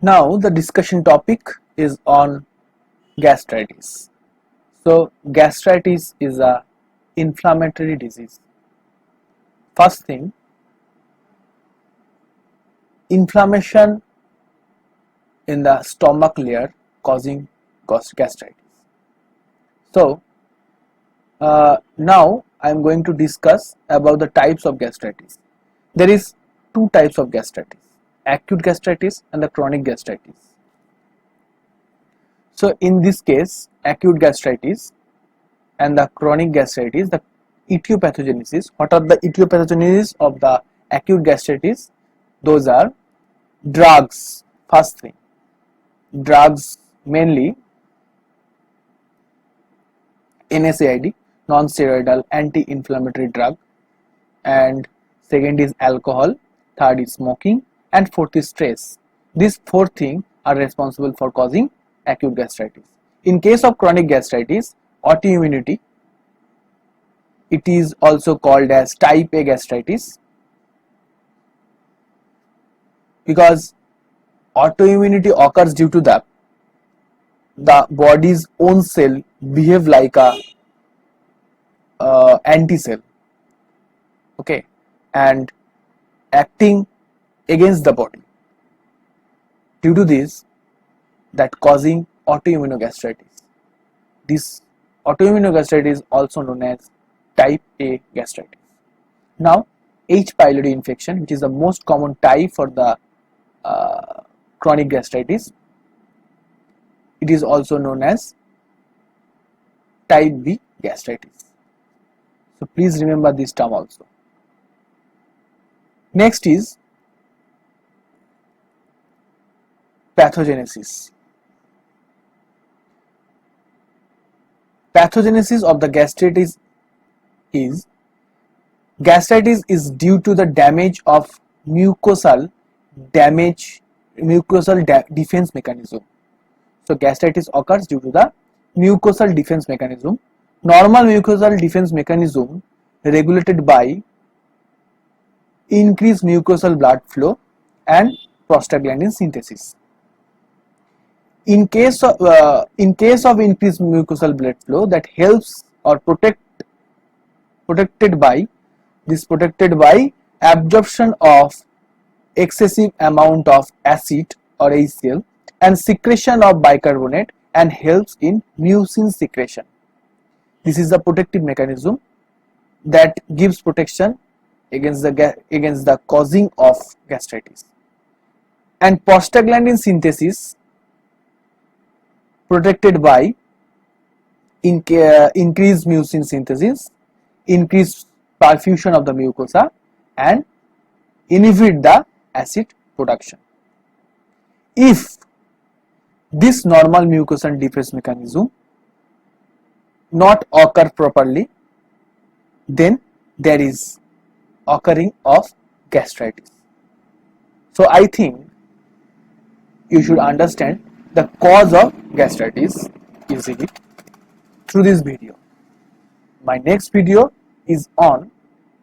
Now the discussion topic is on gastritis. So gastritis is a inflammatory disease. First thing, inflammation in the stomach layer causing gastritis. So now I am going to discuss about the types of gastritis. There is two types of gastritis, acute gastritis and the chronic gastritis. So in this case, acute gastritis and the chronic gastritis, the etiopathogenesis. What are the etiopathogenesis of the acute gastritis? Those are drugs. First thing, drugs, mainly NSAID, non-steroidal anti-inflammatory drug, and second is alcohol, third is smoking, and fourth is stress. These four things are responsible for causing acute gastritis. In case of chronic gastritis, autoimmunity, it is also called as type A gastritis, because autoimmunity occurs due to the body's own cell behave like a anti-cell, okay, and acting against the body. Due to this, that causing autoimmunogastritis. This autoimmunogastritis is also known as type A gastritis. Now, H. pylori infection, which is the most common type for the chronic gastritis, it is also known as type B gastritis. So please remember this term also. Next is pathogenesis. Pathogenesis of the gastritis is due to the damage of mucosal defense mechanism. So gastritis occurs due to the mucosal defense mechanism. Normal mucosal defense mechanism regulated by increased mucosal blood flow and prostaglandin synthesis. In case of increased mucosal blood flow, that helps or protected by absorption of excessive amount of acid or HCl and secretion of bicarbonate, and helps in mucin secretion. This is the protective mechanism that gives protection against the causing of gastritis. And prostaglandin synthesis protected by increased mucin synthesis, increased perfusion of the mucosa, and inhibit the acid production. If this normal mucosal defense mechanism not occur properly, then there is occurring of gastritis. So I think you should understand the cause of gastritis easily through this video. My next video is on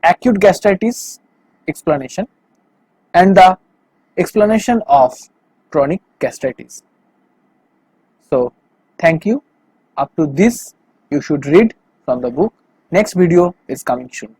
acute gastritis explanation and the explanation of chronic gastritis. So thank you. Up to this, you should read from the book. Next video is coming soon.